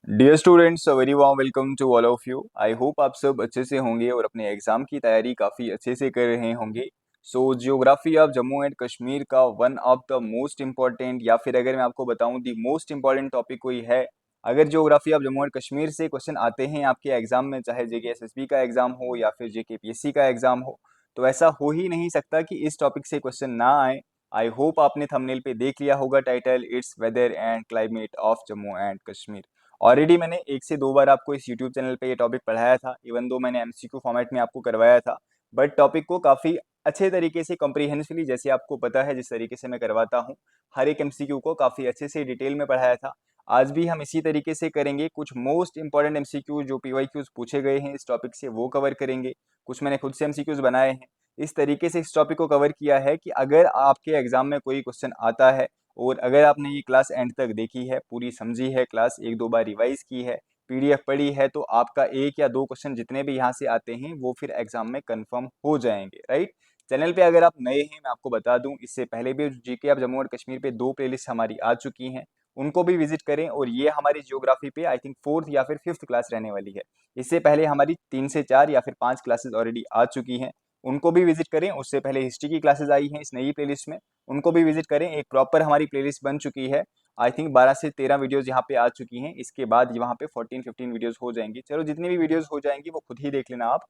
Dear students, very warm welcome to all of you. I hope आप सब अच्छे से होंगे और अपने एग्जाम की तैयारी काफ़ी अच्छे से कर रहे होंगे। So geography of Jammu and Kashmir का one of the most important, या फिर अगर मैं आपको बताऊं दी मोस्ट इम्पॉर्टेंट टॉपिक कोई है, अगर geography of Jammu and Kashmir से क्वेश्चन आते हैं आपके एग्जाम में, चाहे जेकेएसएसबी का एग्जाम हो या फिर जेकेपीएससी का एग्जाम हो, तो ऐसा हो ही नहीं सकता कि इस टॉपिक से क्वेश्चन ना आए। आई होप आपने थंबनेल पे देख लिया होगा title, it's weather and climate of Jammu and Kashmir. Already मैंने एक से दो बार आपको इस यूट्यूब चैनल पे ये टॉपिक पढ़ाया था, इवन दो मैंने एमसीक्यू फॉर्मेट में आपको करवाया था। बट टॉपिक को काफ़ी अच्छे तरीके से कॉम्प्रिहेंसिवली, जैसे आपको पता है जिस तरीके से मैं करवाता हूँ, हर एक एमसीक्यू को काफ़ी अच्छे से डिटेल में पढ़ाया था। आज भी हम इसी तरीके से करेंगे। कुछ मोस्ट इंपॉर्टेंट एमसीक्यू जो पीवाईक्यूज पूछे गए हैं इस टॉपिक से वो कवर करेंगे। कुछ मैंने खुद से एमसीक्यूज बनाए हैं। इस तरीके से इस टॉपिक को कवर किया है कि अगर आपके एग्जाम में कोई क्वेश्चन आता है और अगर आपने ये क्लास एंड तक देखी है, पूरी समझी है क्लास, एक दो बार रिवाइज की है, पीडीएफ पढ़ी है, तो आपका एक या दो क्वेश्चन जितने भी यहाँ से आते हैं वो फिर एग्जाम में कंफर्म हो जाएंगे। राइट। चैनल पे अगर आप नए हैं, मैं आपको बता दूं, इससे पहले भी GK of Jammu and Kashmir पे दो प्लेलिस्ट हमारी आ चुकी हैं, उनको भी विजिट करें। और ये हमारी जियोग्राफी पे आई थिंक फोर्थ या फिर फिफ्थ क्लास रहने वाली है। इससे पहले हमारी 3 से 4 या फिर 5 क्लासेस ऑलरेडी आ चुकी हैं, उनको भी विजिट करें। उससे पहले हिस्ट्री की क्लासेस आई हैं इस नई प्लेलिस्ट में, उनको भी विजिट करें। एक प्रॉपर हमारी प्लेलिस्ट बन चुकी है। आई थिंक 12 से 13 वीडियोस यहाँ पे आ चुकी हैं। इसके बाद वहाँ पे 14-15 वीडियोस हो जाएंगी। चलो, जितनी भी वीडियोस हो जाएंगी वो खुद ही देख लेना आप।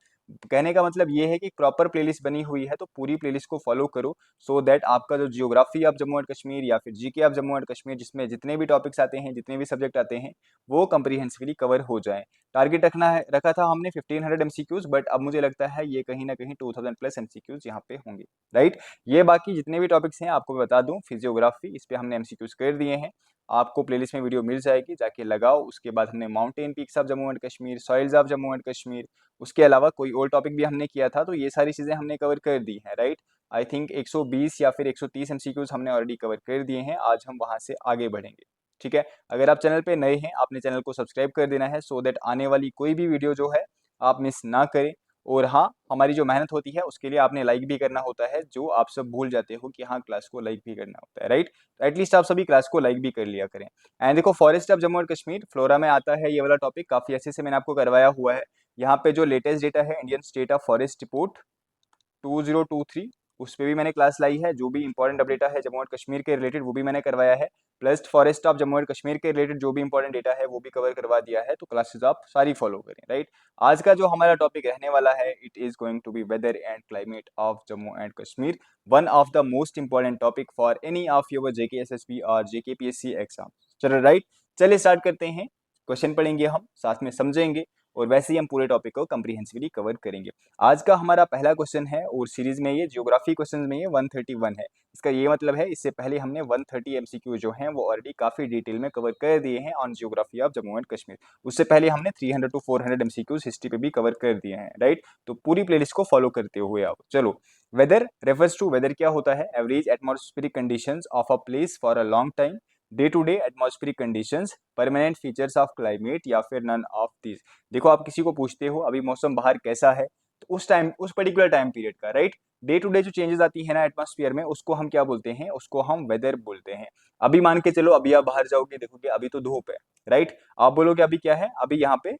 कहने का मतलब ये है कि प्रॉपर प्लेलिस्ट बनी हुई है, तो पूरी प्लेलिस्ट को फॉलो करो, सो दैट आपका जो geography of Jammu and Kashmir या फिर GK of Jammu and Kashmir, जिसमें जितने भी टॉपिक्स आते हैं, जितने भी सब्जेक्ट आते हैं, वो कंप्रीहेंसिवली कवर हो जाए। टारगेट रखा था हमने 1500 एमसीक्यूज, बट अब मुझे लगता है ये कहीं ना कहीं 2000 प्लस एमसीक्यूज यहाँ पे होंगे। राइट। ये बाकी जितने भी टॉपिक्स हैं आपको बता दूं, फिजियोग्राफी इस पे हमने एमसीक्यूज कर दिए हैं, आपको प्लेलिस्ट में वीडियो मिल जाएगी, जाके लगाओ। उसके बाद हमने mountain peaks of Jammu and Kashmir, soils of Jammu and Kashmir, उसके अलावा कोई और टॉपिक भी हमने किया था, तो ये सारी चीज़ें हमने कवर कर दी हैं। राइट। आई थिंक 120 या फिर 130 एमसीक्यूज हमने ऑलरेडी कवर कर दिए हैं। आज हम वहाँ से आगे बढ़ेंगे। ठीक है। अगर आप चैनल पे नए हैं, आपने चैनल को सब्सक्राइब कर देना है, सो दैट आने वाली कोई भी वीडियो जो है आप मिस ना करें। और हाँ, हमारी जो मेहनत होती है उसके लिए आपने लाइक भी करना होता है, जो आप सब भूल जाते हो कि हाँ, क्लास को लाइक भी करना होता है। राइट। तो एटलीस्ट आप सभी क्लास को लाइक भी कर लिया करें। एंड देखो, forest of Jammu and Kashmir, flora में आता है ये वाला टॉपिक, काफी अच्छे से मैंने आपको करवाया हुआ है। यहाँ पे जो लेटेस्ट डेटा है, Indian state of forest report 2023, उस पे भी मैंने क्लास लाई है। जो भी इंपॉर्टेंट डेटा है जम्मू एंड कश्मीर के रिलेटेड वो भी मैंने करवाया है। Plus forest of Jammu and Kashmir के रिलेटेड जो भी इंपॉर्टेंट डेटा है वो भी कवर करवा दिया है। तो क्लासेस आप सारी फॉलो करें। राइट। आज का जो हमारा टॉपिक रहने वाला है, it is going to be weather and climate of Jammu and Kashmir, one of the most important topic for any of your JKSSB और जेकेपीएससी एग्जाम। चलो, राइट, चलिए स्टार्ट करते हैं। क्वेश्चन पढ़ेंगे, हम साथ में समझेंगे, और वैसे ही हम पूरे टॉपिक को कंप्रीहेंसिवली कवर करेंगे। आज का हमारा पहला क्वेश्चन है, और सीरीज में ये जियोग्राफी क्वेश्चन में ये 131 है। इसका ये मतलब है, इससे पहले हमने 130 एमसीक्यू जो हैं वो ऑलरेडी काफी डिटेल में कवर कर दिए हैं on geography of Jammu and Kashmir. उससे पहले हमने 300 to 400 एमसीक्यूज हिस्ट्री पे भी कवर कर दिए हैं। राइट। तो पूरी प्लेलिस्ट को फॉलो करते हुए आओ। चलो, वेदर रेफर्स टू, वेदर क्या होता है? Average atmospheric conditions of a place for a long time, day to day atmospheric conditions, permanent features of climate, या फिर नन ऑफ दीज। देखो, आप किसी को पूछते हो अभी मौसम बाहर कैसा है, तो उस टाइम, उस पर्टिकुलर टाइम पीरियड का, राइट, डे टू डे जो चेंजेस आती है ना एटमॉस्फेयर में, उसको हम क्या बोलते हैं? उसको हम वेदर बोलते हैं। अभी मान के चलो, अभी आप बाहर जाओगे, देखोगे अभी तो धूप है, राइट, आप बोलोगे अभी क्या है? अभी यहाँ पे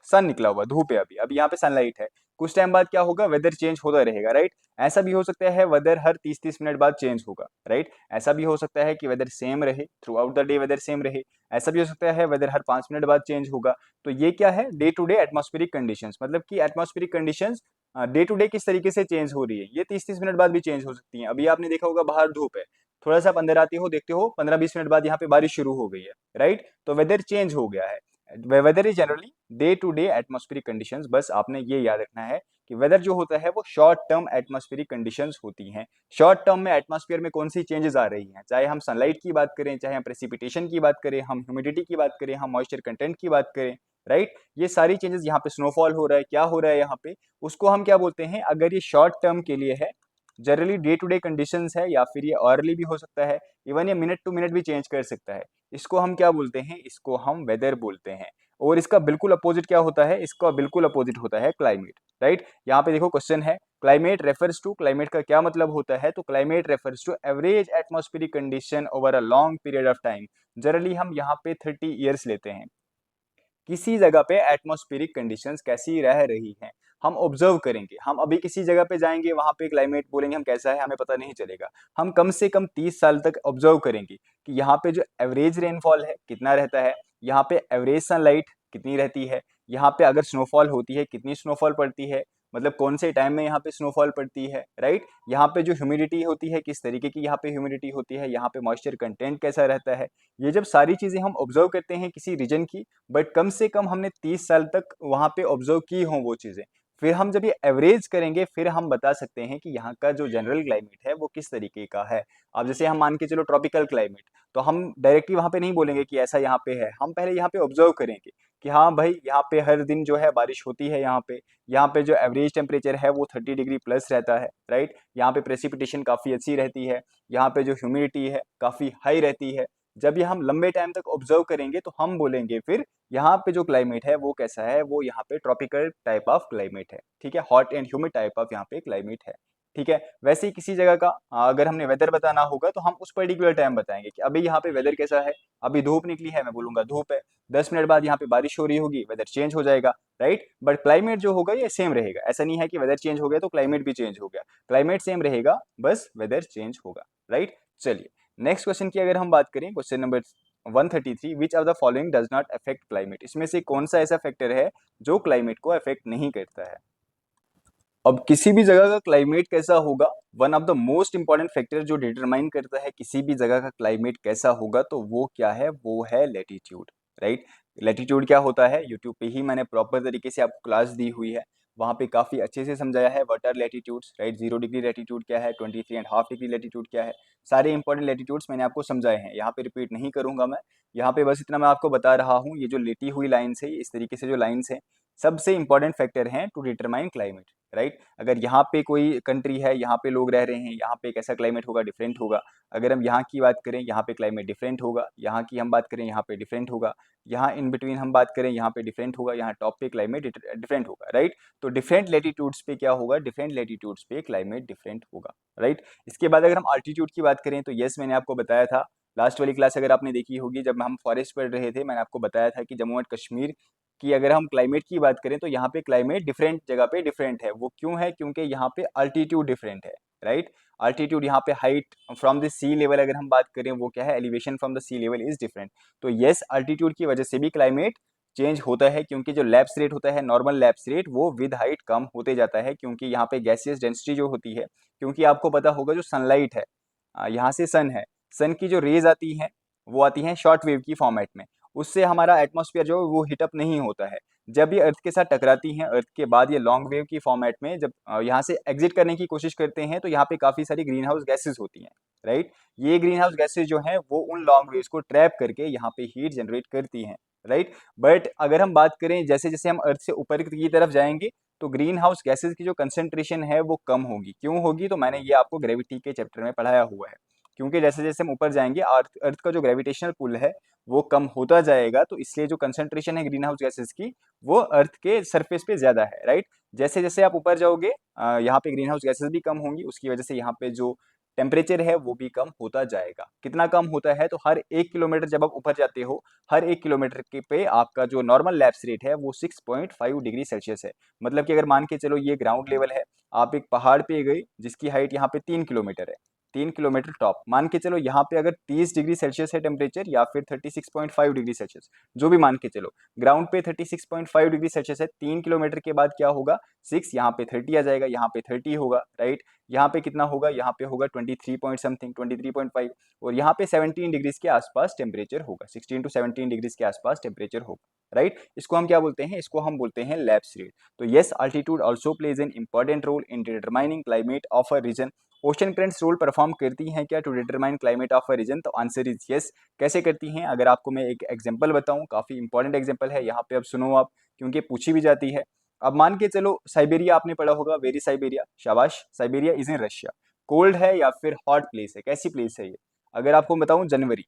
सन निकला हुआ, धूप है, अभी अभी यहाँ पे सनलाइट है। कुछ टाइम बाद क्या होगा? वेदर चेंज होता रहेगा। राइट। ऐसा भी हो सकता है वेदर हर 30-30 मिनट बाद चेंज होगा। राइट। ऐसा भी हो सकता है कि वेदर सेम रहे throughout the day, weather same रहे। ऐसा भी हो सकता है वेदर हर 5 मिनट बाद चेंज होगा। तो ये क्या है? Day to day atmospheric conditions, मतलब कि atmospheric conditions day to day किस तरीके से चेंज हो रही है, ये 30-30 मिनट बाद भी चेंज हो सकती है। अभी आपने देखा होगा बाहर धूप है, थोड़ा सा आप अंदर आते हो, देखते हो 15-20 मिनट बाद यहाँ पे बारिश शुरू हो गई है। राइट। तो वेदर चेंज हो गया है। Weather is generally day to day atmospheric conditions. बस आपने ये याद रखना है कि वेदर जो होता है वो शॉर्ट टर्म एटमॉस्फेरिक कंडीशंस होती हैं। शॉर्ट टर्म में एटमॉस्फेयर में कौन सी चेंजेस आ रही हैं, चाहे हम सनलाइट की बात करें, चाहे हम प्रेसिपिटेशन की बात करें, हम ह्यूमिडिटी की बात करें, हम मॉइस्चर कंटेंट की बात करें। राइट। ये सारी चेंजेस, यहाँ पे स्नोफॉल हो रहा है, क्या हो रहा है यहाँ पे, उसको हम क्या बोलते हैं? अगर ये शॉर्ट टर्म के लिए है, generally day to day conditions है, या फिर ये ऑरली भी हो सकता है, इवन ये मिनट टू मिनट भी चेंज कर सकता है, इसको हम क्या बोलते हैं? इसको हम वेदर बोलते हैं। और इसका बिल्कुल अपोजिट क्या होता है? इसका बिल्कुल अपोजिट होता है क्लाइमेट। राइट। यहाँ पे देखो क्वेश्चन है, क्लाइमेट रेफर्स टू, क्लाइमेट का क्या मतलब होता है? तो climate refers to average atmospheric condition over a long period of time. Generally हम यहाँ पे 30 ईयर्स लेते हैं। किसी जगह पे एटमॉस्फेरिक कंडीशंस कैसी रह रही हैं, हम ऑब्जर्व करेंगे। हम अभी किसी जगह पे जाएंगे, वहां पे क्लाइमेट बोलेंगे हम कैसा है, हमें पता नहीं चलेगा। हम कम से कम 30 साल तक ऑब्जर्व करेंगे कि यहाँ पे जो एवरेज रेनफॉल है कितना रहता है, यहाँ पे एवरेज सनलाइट कितनी रहती है, यहाँ पे अगर स्नोफॉल होती है कितनी स्नोफॉल पड़ती है, मतलब कौन से टाइम में यहाँ पे स्नोफॉल पड़ती है, राइट। यहाँ पे जो ह्यूमिडिटी होती है किस तरीके की यहाँ पे ह्यूमिडिटी होती है, यहाँ पे मॉइस्चर कंटेंट कैसा रहता है। ये जब सारी चीजें हम ऑब्जर्व करते हैं किसी रीजन की, बट कम से कम हमने 30 साल तक वहां पे ऑब्जर्व की हों वो चीजें, फिर हम जब ये एवरेज करेंगे फिर हम बता सकते हैं कि यहाँ का जो जनरल क्लाइमेट है वो किस तरीके का है। अब जैसे हम मान के चलो ट्रॉपिकल क्लाइमेट, तो हम डायरेक्टली वहां पे नहीं बोलेंगे कि ऐसा यहाँ पे है, हम पहले यहाँ पे ऑब्जर्व करेंगे कि हाँ भाई यहाँ पे हर दिन जो है बारिश होती है, यहाँ पे जो एवरेज टेम्परेचर है वो 30 डिग्री प्लस रहता है, राइट। यहाँ पे प्रेसिपिटेशन काफी अच्छी रहती है, यहाँ पे जो ह्यूमिडिटी है काफी हाई रहती है। जब ये हम लंबे टाइम तक ऑब्जर्व करेंगे तो हम बोलेंगे फिर यहाँ पे जो क्लाइमेट है वो कैसा है, वो यहाँ पे ट्रॉपिकल टाइप ऑफ क्लाइमेट है, ठीक है, hot and humid type of यहाँ पे क्लाइमेट है, ठीक है। वैसे ही किसी जगह का अगर हमने वेदर बताना होगा तो हम उस पर्टिकुलर टाइम बताएंगे कि अभी यहाँ पे वेदर कैसा है, अभी धूप निकली है, मैं बोलूंगा धूप है। 10 मिनट बाद यहाँ पे बारिश हो रही होगी, वेदर चेंज हो जाएगा, राइट। बट क्लाइमेट जो होगा ये सेम रहेगा, ऐसा नहीं है कि वेदर चेंज हो गया तो क्लाइमेट भी चेंज हो गया, क्लाइमेट सेम रहेगा, बस वेदर चेंज होगा, राइट। चलिए नेक्स्ट क्वेश्चन की अगर हम बात करें, question number 133, which of the following does not affect climate, इसमें से कौन सा ऐसा फैक्टर है जो क्लाइमेट को अफेक्ट नहीं करता है। अब किसी भी जगह का क्लाइमेट कैसा होगा, one of the most important factor जो डिटरमाइन करता है किसी भी जगह का क्लाइमेट कैसा होगा, तो वो क्या है, वो है लेटीट्यूड, राइट। लेटीट्यूड क्या होता है, यूट्यूब पे ही मैंने प्रॉपर तरीके से आपको क्लास दी हुई है, वहाँ पे काफ़ी अच्छे से समझाया है what are latitudes, right. 0 degree latitude क्या है, 23.5 डिग्री लेटीट्यूड क्या है, सारे इंपॉर्टेंट लेटीट्यूड्स मैंने आपको समझाए हैं, यहाँ पे रिपीट नहीं करूंगा मैं। यहाँ पे बस इतना मैं आपको बता रहा हूँ, ये जो लेटी हुई लाइन्स है, इस तरीके से जो लाइन्स हैं, सबसे इंपॉर्टेंट फैक्टर हैं टू डिटरमाइन क्लाइमेट, राइट। अगर यहाँ पे कोई कंट्री है, यहाँ पे लोग रह रहे हैं, यहाँ पे कैसा क्लाइमेट होगा, डिफरेंट होगा। अगर हम यहाँ की बात करें, यहाँ पे क्लाइमेट डिफरेंट होगा, यहाँ की हम बात करें, यहाँ पे डिफरेंट होगा, यहाँ इन बिटवीन हम बात करें, यहाँ पे डिफरेंट होगा, यहाँ टॉप पे क्लाइमेट डिफरेंट होगा, राइट। तो डिफरेंट लेटीट्यूड्स पे क्या होगा, डिफरेंट लेटीट्यूड्स पे क्लाइमेट डिफरेंट होगा, राइट। इसके बाद अगर हम अल्टीट्यूड की बात करें, तो यस मैंने आपको बताया था, लास्ट वाली क्लास अगर आपने देखी होगी, जब हम फॉरेस्ट पढ़ रहे थे, मैंने आपको बताया था कि जम्मू एंड कश्मीर कि अगर हम क्लाइमेट की बात करें तो यहाँ पे क्लाइमेट डिफरेंट जगह पे डिफरेंट है। वो क्यों है, क्योंकि यहाँ पे अल्टीट्यूड डिफरेंट है, राइट। अल्टीट्यूड यहाँ पे height from the sea level अगर हम बात करें, वो क्या है, elevation from the sea level is different. तो यस, अल्टीट्यूड की वजह से भी क्लाइमेट चेंज होता है, क्योंकि जो लैप्स रेट होता है, नॉर्मल लैप्स रेट, वो विद हाइट कम होते जाता है, क्योंकि यहाँ पे गैसियस डेंसिटी जो होती है, क्योंकि आपको पता होगा जो सनलाइट है, यहाँ से सन है, सन की जो रेज आती हैं वो आती हैं शॉर्ट वेव की फॉर्मेट में, उससे हमारा एटमॉस्फेयर जो वो हीट अप नहीं होता है। जब ये अर्थ के साथ टकराती हैं, अर्थ के बाद ये लॉन्ग वेव की फॉर्मेट में जब यहाँ से एग्जिट करने की कोशिश करते हैं, तो यहाँ पे काफी सारी ग्रीन हाउस गैसेज होती हैं, राइट। ये ग्रीन हाउस गैसेज जो हैं वो उन लॉन्ग वेव्स को ट्रैप करके यहाँ पे हीट जनरेट करती हैं, राइट। बट अगर हम बात करें जैसे जैसे हम अर्थ से ऊपर की तरफ जाएंगे, तो ग्रीन हाउस गैसेज की जो कंसेंट्रेशन है वो कम होगी। क्यों होगी, तो मैंने ये आपको ग्रेविटी के चैप्टर में पढ़ाया हुआ है, क्योंकि जैसे जैसे हम ऊपर जाएंगे, अर्थ का जो ग्रेविटेशनल पुल है वो कम होता जाएगा, तो इसलिए जो कंसंट्रेशन है ग्रीन हाउस गैसेस की, वो अर्थ के सरफेस पे ज्यादा है, राइट। जैसे जैसे आप ऊपर जाओगे, यहाँ पे ग्रीन हाउस गैसेस भी कम होंगी, उसकी वजह से यहाँ पे जो टेम्परेचर है वो भी कम होता जाएगा। कितना कम होता है, तो हर 1 किलोमीटर जब आप ऊपर जाते हो, हर 1 किलोमीटर के पे आपका जो नॉर्मल लैप्स रेट है वो 6.5 डिग्री सेल्सियस है। मतलब कि अगर मान के चलो ये ग्राउंड लेवल है, आप एक पहाड़ पे गए जिसकी हाइट यहाँ पे 3 किलोमीटर है, 3 किलोमीटर टॉप, मान के चलो यहाँ पे अगर 30 डिग्री सेल्सियस है टेम्परेचर, या फिर 36.5 डिग्री सेल्सियस, जो भी मान के चलो, ग्राउंड पे 36.5 डिग्री सेल्सियस है, 3 किलोमीटर के बाद क्या होगा, 6, यहाँ पे 30 आ जाएगा, यहाँ पे 30 होगा, राइट। यहाँ पे कितना होगा, यहाँ पे होगा 23 पॉइंट समथिंग, 23.5, और यहाँ पे 17 डिग्रीज के आसपास टेम्परेचर होगा, 16 to 17 डिग्रीज के आसपास टेम्परेचर होगा, राइट। इसको हम क्या बोलते हैं, इसको हम बोलते हैं लैप्स रेट। तो yes, altitude also plays an important role in determining climate of a region. Ocean currents role perform करती हैं क्या to determine climate of a region, तो आंसर इज यस। कैसे करती हैं, अगर आपको मैं एक एग्जांपल बताऊं, काफी इंपॉर्टेंट एग्जांपल है, यहाँ पे अब सुनो आप, क्योंकि पूछी भी जाती है। अब मान के चलो साइबेरिया आपने पढ़ा होगा, वेरी साइबेरिया, शाबाश, Siberia is in Russia, cold है या फिर हॉट प्लेस है, कैसी प्लेस है ये। अगर आपको बताऊं, जनवरी,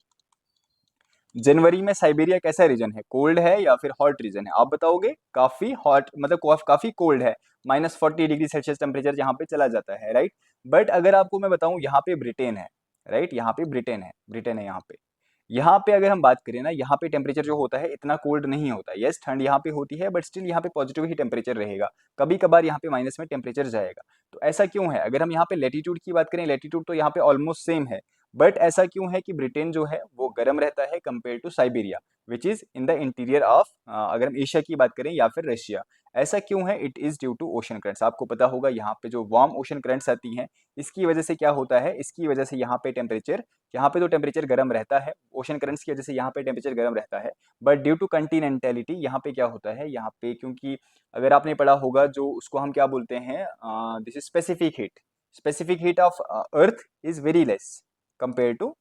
जनवरी में साइबेरिया कैसा रीजन है, कोल्ड है या फिर हॉट रीजन है, आप बताओगे। काफी हॉट, मतलब काफी कोल्ड है, -40 डिग्री सेल्सियस टेम्परेचर यहाँ पे चला जाता है, राइट। बट अगर आपको मैं बताऊं, यहाँ पे ब्रिटेन है, राइट, यहाँ पे ब्रिटेन है, ब्रिटेन है यहाँ पे, यहाँ पे अगर हम बात करें ना, यहाँ पे टेम्परेचर जो होता है इतना कोल्ड नहीं होता। यस, ठंड यहाँ पे होती है, बट स्टिल यहाँ पे पॉजिटिव ही टेम्परेचर रहेगा। कभी कभार यहाँ पे माइनस में टेम्परेचर जाएगा। तो ऐसा क्यों है? अगर हम यहाँ पे लेटीट्यूड की बात करें, लेटीट्यूड तो यहाँ पे ऑलमोस्ट सेम है, बट ऐसा क्यों है कि ब्रिटेन जो है वो गर्म रहता है compare to Siberia, which is in the interior of, अगर हम एशिया की बात करें या फिर रशिया। ऐसा क्यों है? It is due to ocean currents. आपको पता होगा यहाँ पे जो वार्म ओशन करंट्स आती हैं, इसकी वजह से क्या होता है, इसकी वजह से यहाँ पे तो टेम्परेचर गर्म रहता है, ओशन करंट्स की वजह से यहाँ पे टेम्परेचर गर्म रहता है। बट ड्यू टू कंटिनेंटलिटी यहाँ पे क्या होता है, यहाँ पे क्योंकि अगर आपने पढ़ा होगा जो उसको हम क्या बोलते हैं, this is specific heat of earth is very less compare to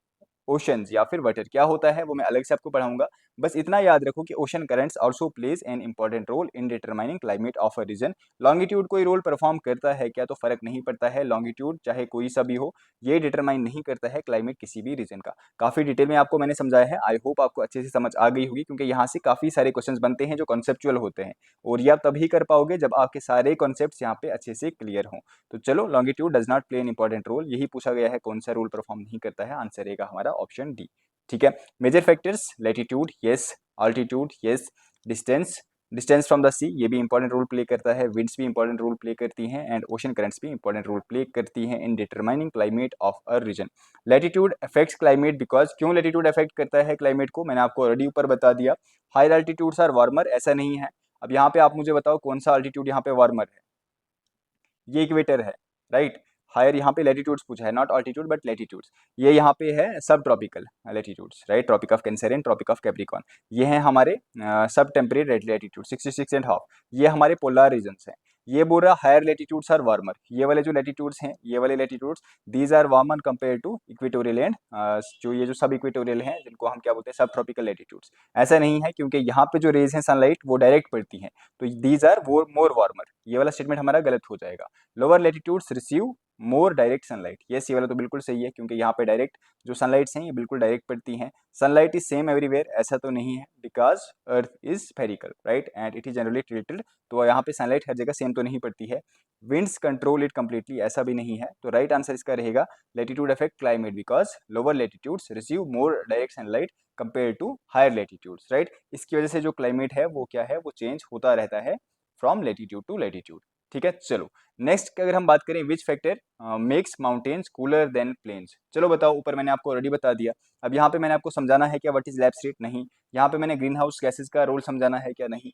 oceans या फिर वाटर। क्या होता है वो मैं अलग से आपको पढ़ाऊंगा। बस इतना याद रखो कि ocean currents also plays an important role in determining climate of a region. Longitude role रोल परफॉर्म करता है क्या? तो फर्क नहीं पड़ता है, लॉन्गिट्यूड चाहे कोई सा भी हो, ये डिटरमाइन नहीं करता है क्लाइमेट किसी भी रीजन का। काफी डिटेल में आपको मैंने समझाया है, आई होप आपको अच्छे से समझ आ गई होगी, क्योंकि यहाँ से काफी सारे क्वेश्चंस बनते हैं जो कॉन्सेप्चुअल होते हैं, और ये आप तभी कर पाओगे जब आपके सारे कॉन्सेप्ट्स यहाँ पे अच्छे से क्लियर हों। तो चलो, longitude does not play an important role, यही पूछा गया है कौन सा रोल परफॉर्म नहीं करता है, आंसर रहेगा हमारा ऑप्शन डी। ठीक है। Major factors, latitude yes, altitude yes, distance from the sea ये भी इंपॉर्टेंट रोल प्ले करता है, विंड्स भी इंपॉर्टेंट रोल प्ले करती हैं, एंड ओशन करंट्स भी इंपॉर्टेंट रोल प्ले करती हैं in determining climate of a region. Latitude affects climate because, क्यों लैटिट्यूड अफेक्ट करता है क्लाइमेट को, मैंने आपको ऑलरेडी ऊपर बता दिया। हायर अल्टीट्यूड्स आर वार्मर, ऐसा नहीं है। अब यहाँ पे आप मुझे बताओ कौन सा अल्टीट्यूड यहाँ पे वार्मर है? ये इक्वेटर है, राइट। हायर यहाँ पे लेटीट्यूड्स पूछा है, नॉट ऑल्टीट्यूड बट लेटीट्यूड्स। ये यहाँ पे है सब tropical latitudes, right, tropic of Cancer and tropic of Capricorn. ये हैं हमारे सब टेम्परेट लेटीट्यूड 66.5, ये हमारे पोलर रीजन्स हैं। ये बोल रहा हायर लेटीट्यूड्स आर वार्मर, ये वाले जो लेटीट्यूड्स हैं, ये वाले latitudes, these are warmer compare to equatorial and जो ये जो सब इक्वेटोरियल हैं, जिनको हम क्या बोलते हैं, सब ट्रॉपिकल लेटीट्यूड्स। ऐसा नहीं है, क्योंकि यहाँ पे जो रेज हैं सनलाइट वो डायरेक्ट पड़ती हैं, तो दीज आर मोर वार्मर, ये वाला स्टेटमेंट हमारा गलत हो जाएगा। Lower latitudes receive more direct sunlight, yes ये वाला तो बिल्कुल सही है, क्योंकि यहाँ पे डायरेक्ट जो सनलाइट्स हैं ये बिल्कुल डायरेक्ट पड़ती हैं। सनलाइट इज सेम एवरीवेयर, ऐसा तो नहीं है, because earth is spherical, right, and it is generally tilted, तो यहाँ पे सनलाइट हर जगह सेम तो नहीं पड़ती है। विंड्स कंट्रोल इट कम्प्लीटली, ऐसा भी नहीं है। तो राइट आंसर इसका रहेगा latitude affect climate because lower latitudes receive more direct sunlight compare to higher latitudes, right. इसकी वजह से जो क्लाइमेट है वो क्या है, वो चेंज होता रहता है फ्रॉम लेटीट्यूड टू लेटीट्यूड। ठीक है, चलो नेक्स्ट अगर हम बात करें, which factor makes mountains cooler than plains. चलो बताओ, ऊपर मैंने आपको ऑलरेडी बता दिया। अब यहाँ पे मैंने आपको समझाना है क्या व्हाट इज लैब स्टेट, नहीं। यहाँ पे मैंने ग्रीन हाउस गैसेज का रोल समझाना है क्या, नहीं।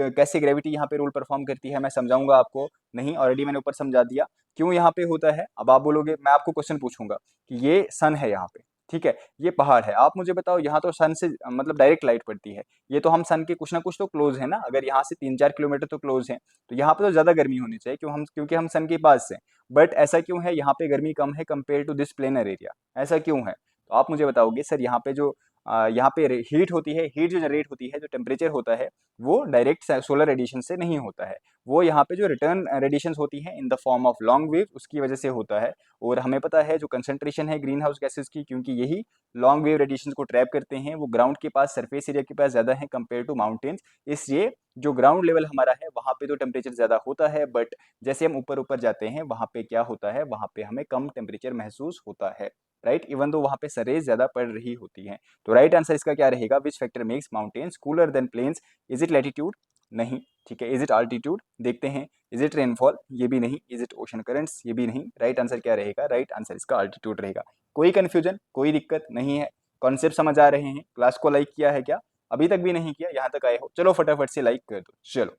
कैसे ग्रेविटी यहाँ पे रोल परफॉर्म करती है मैं समझाऊंगा आपको, नहीं, ऑलरेडी मैंने ऊपर समझा दिया क्यों यहाँ पे होता है। अब आप बोलोगे, मैं आपको क्वेश्चन पूछूंगा कि ये सन है यहाँ पे, ठीक है, ये पहाड़ है, आप मुझे बताओ यहाँ तो सन से मतलब डायरेक्ट लाइट पड़ती है, ये तो हम सन के कुछ ना कुछ तो क्लोज है ना, अगर यहाँ से 3-4 किलोमीटर तो क्लोज है, तो यहाँ पे तो ज्यादा गर्मी होनी चाहिए, क्योंकि हम सन के पास से। बट ऐसा क्यों है, यहाँ पे गर्मी कम है compare to this planar area, ऐसा क्यों है? तो आप मुझे बताओगे सर, यहाँ पे जो यहाँ पे हीट होती है, हीट जो जनरेट होती है, जो टेम्परेचर होता है, वो डायरेक्ट सोलर रेडिएशन से नहीं होता है, वो यहाँ पे जो रिटर्न रेडिएशन होती है in the form of long wave, उसकी वजह से होता है। और हमें पता है जो कंसंट्रेशन है ग्रीन हाउस गैसेज की, क्योंकि यही लॉन्ग वेव रेडिएशन को ट्रैप करते हैं, वो ग्राउंड के पास, सरफेस एरिया के पास ज़्यादा है कंपेयर टू माउंटेन्स, इसलिए जो ग्राउंड लेवल हमारा है वहाँ पे तो टेम्परेचर ज़्यादा होता है, बट जैसे हम ऊपर ऊपर जाते हैं वहाँ पे क्या होता है, वहाँ पे हमें कम टेम्परेचर महसूस होता है, राइट, इवन दो वहाँ पे सरेज ज़्यादा पड़ रही होती हैं। तो राइट आंसर इसका क्या रहेगा, which factor makes mountains cooler than plains? Is it latitude? नहीं, ठीक है। Is it altitude? देखते हैं। Is it rainfall? ये भी नहीं। Is it ocean currents? ये भी नहीं। राइट आंसर क्या रहेगा? राइट आंसर इसका आल्टीट्यूड रहेगा। कोई कंफ्यूजन, कोई दिक्कत नहीं है? कॉन्सेप्ट समझ आ रहे हैं? क्लास को लाइक किया है क्या? अभी तक भी नहीं किया, यहाँ तक आए हो, चलो फटाफट से लाइक कर दो। चलो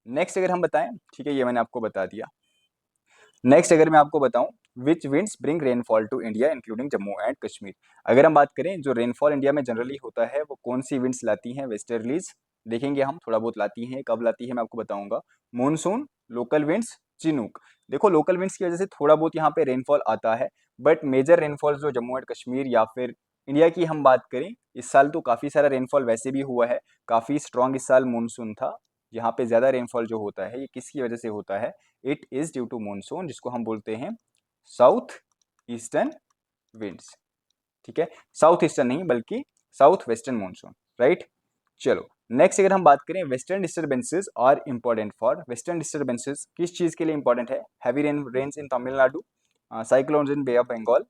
नेक्स्ट अगर हम बताएं, ठीक है, ये मैंने आपको बता दिया। नेक्स्ट अगर मैं आपको बताऊं, which winds bring rainfall to India including Jammu and Kashmir. अगर हम बात करें जो रेनफॉल इंडिया में जनरली होता है, वो कौन सी विंड्स लाती हैं? वेस्टर्लीज देखेंगे हम, थोड़ा बहुत लाती हैं, कब लाती है मैं आपको बताऊंगा। Monsoon, local winds, Chinook. देखो लोकल विंड्स की वजह से थोड़ा बहुत यहाँ पे रेनफॉल आता है, बट मेजर रेनफॉल जो जम्मू एंड कश्मीर या फिर इंडिया की हम बात करें, इस साल तो काफ़ी सारा रेनफॉल वैसे भी हुआ है, काफ़ी स्ट्रॉन्ग इस साल मानसून था। यहाँ पे ज़्यादा रेनफॉल जो होता है ये किसकी वजह से होता है? It is due to monsoon, जिसको हम बोलते हैं साउथ ईस्टर्न विंड्स, ठीक है, साउथ ईस्टर्न नहीं बल्कि साउथ वेस्टर्न मानसून, राइट। चलो नेक्स्ट अगर हम बात करें, western disturbances are important for, western disturbances किस चीज़ के लिए इंपॉर्टेंट है? Heavy rains in Tamil Nadu, cyclones in Bay of Bengal,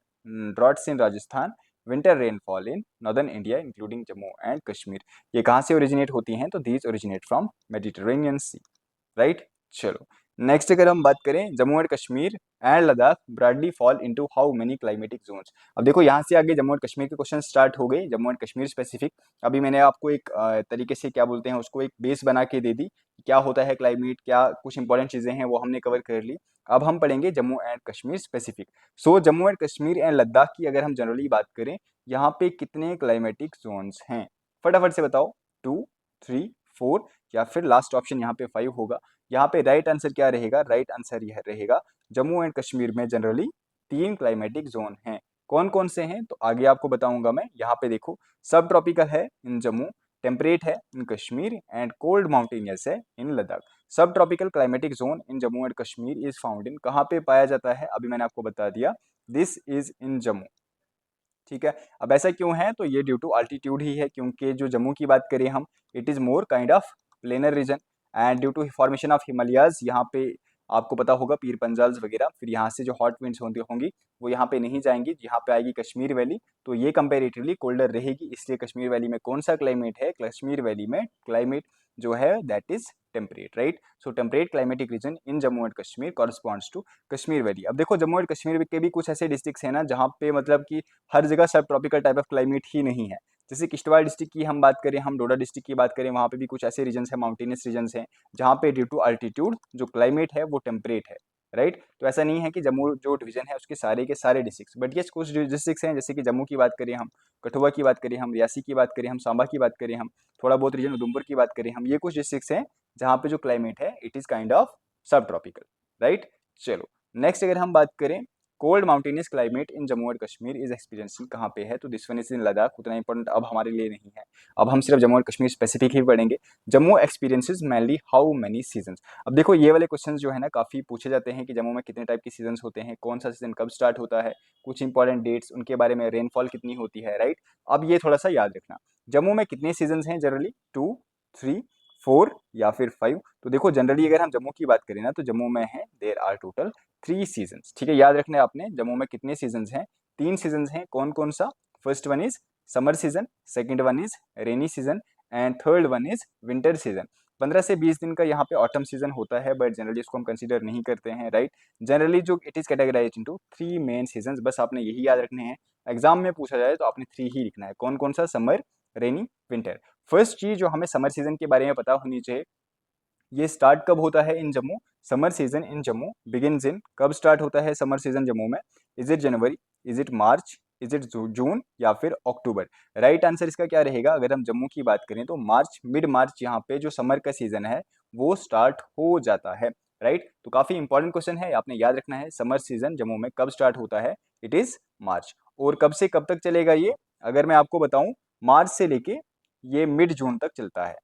droughts in Rajasthan, winter rainfall in northern India including Jammu and Kashmir. ये कहाँ से ओरिजिनेट होती हैं? तो these originate from Mediterranean Sea, right. चलो नेक्स्ट अगर हम बात करें, Jammu and Kashmir and Ladakh broadly fall into how many climatic zones. अब देखो यहाँ से आगे जम्मू एंड कश्मीर के क्वेश्चन स्टार्ट हो गए, जम्मू एंड कश्मीर स्पेसिफिक। अभी मैंने आपको एक तरीके से क्या बोलते हैं उसको, एक बेस बना के दे दी, क्या होता है क्लाइमेट, क्या कुछ इंपॉर्टेंट चीजें हैं वो हमने कवर कर ली। अब हम पढ़ेंगे Jammu and Kashmir specific. So Jammu and Kashmir and Ladakh की अगर हम जनरली बात करें, यहाँ पे कितने क्लाइमेटिक जोन्स हैं? फटाफट से बताओ, 2, 3, 4 या फिर लास्ट ऑप्शन यहाँ पे 5 होगा। यहाँ पे राइट आंसर क्या रहेगा? राइट आंसर यह रहेगा जम्मू एंड कश्मीर में जनरली 3 क्लाइमेटिक जोन हैं। कौन कौन से हैं तो आगे आपको बताऊंगा मैं। यहाँ पे देखो, सब ट्रॉपिकल है इन जम्मू, टेम्परेट है in Kashmir and cold mountainous है इन लद्दाख। सब tropical climatic zone in Jammu and Kashmir is found in, कहाँ पे पाया जाता है? अभी मैंने आपको बता दिया, दिस इज इन जम्मू। ठीक है, अब ऐसा क्यों है? तो ये ड्यू टू अल्टीट्यूड ही है, क्योंकि जो जम्मू की बात करें हम, it is more kind of planar region and due to formation of Himalayas. यहाँ पे आपको पता होगा पीर पंजाल्स वगैरह, फिर यहाँ से जो हॉट विंड्स होंगी वो यहाँ पे नहीं जाएंगी, यहाँ पे आएगी कश्मीर वैली, तो ये कंपेरेटिवली कोल्डर रहेगी। इसलिए कश्मीर वैली में कौन सा क्लाइमेट है? कश्मीर वैली में क्लाइमेट जो है that is temperate, right. So temperate climatic region in Jammu and Kashmir corresponds to Kashmir valley. अब देखो जम्मू एंड कश्मीर के भी कुछ ऐसे डिस्ट्रिक्ट्स हैं ना जहाँ पे मतलब कि हर जगह सब ट्रॉपिकल टाइप ऑफ क्लाइमेट ही नहीं है। जैसे किश्तवाड़ डिस्ट्रिक्ट की हम बात करें, हम डोडा डिस्ट्रिक्ट की बात करें, वहाँ पे भी कुछ ऐसे रीजन्स हैं, माउंटेनियस रीजन्स हैं, जहाँ पे ड्यू टू अल्टीट्यूड जो क्लाइमेट है वो टेम्परेट है, राइट। तो ऐसा नहीं है कि जम्मू जो डिवीजन है उसके सारे के सारे डिस्ट्रिक्ट्स, बट ये कुछ डिस्ट्रिक्ट्स हैं, जैसे कि जम्मू की बात करें हम, कठुआ की बात करें हम, रियासी की बात करें हम, सांबा की बात करें हम, थोड़ा बहुत रीजन उधमपुर की बात करें हम, ये कुछ डिस्ट्रिक्ट्स हैं जहाँ पे जो क्लाइमेट है इट इज़ काइंड ऑफ सब ट्रॉपिकल, राइट। चलो नेक्स्ट अगर हम बात करें, cold mountainous climate in Jammu and Kashmir is experiencing, कहाँ पे है? तो this one is in Ladakh. उतना इंपॉर्टेंट अब हमारे लिए नहीं है, अब हम सिर्फ जम्मू एंड कश्मीर स्पेसिफिक ही पढ़ेंगे। Jammu experiences mainly how many seasons. अब देखो ये वाले क्वेश्चन जो है ना काफ़ी पूछे जाते हैं कि जम्मू में कितने टाइप के सीजन्स होते हैं, कौन सा सीजन कब स्टार्ट होता है, कुछ इंपॉर्टेंट डेट्स उनके बारे में, रेनफॉल कितनी होती है, राइट। अब ये थोड़ा सा याद रखना, जम्मू में कितने सीजन्स हैं जनरली? 2, 3, 4 या फिर 5। तो देखो जनरली अगर हम जम्मू की बात करें ना, तो जम्मू में है देयर आर टोटल 3 सीजन्स। ठीक है, याद रखना है आपने, जम्मू में कितने सीजन्स हैं? 3 सीजन्स हैं। कौन कौन सा? First one is summer season, second one is rainy season and third one is winter season. 15 से 20 दिन का यहाँ पे ऑटम सीजन होता है, बट जनरली इसको हम कंसीडर नहीं करते हैं, राइट। जनरली जो it is categorised into 3 main seasons, बस आपने यही याद रखने हैं। एग्जाम में पूछा जाए तो आपने 3 ही लिखना है। कौन कौन सा? समर, रेनी, विंटर। फर्स्ट चीज जो हमें समर सीजन के बारे में पता होनी चाहिए, ये स्टार्ट कब होता है in Jammu? Summer season in Jammu begins in, कब स्टार्ट होता है समर सीजन जम्मू में? Is it January, is it March, is it June या फिर अक्टूबर? राइट आंसर इसका क्या रहेगा? अगर हम जम्मू की बात करें तो मार्च, मिड मार्च यहाँ पे जो समर का सीजन है वो स्टार्ट हो जाता है, राइट। तो काफी इंपॉर्टेंट क्वेश्चन है, आपने याद रखना है समर सीजन जम्मू में कब स्टार्ट होता है? इट इज मार्च। और कब से कब तक चलेगा ये? अगर मैं आपको बताऊं, मार्च से लेके ये मिड जून तक चलता है।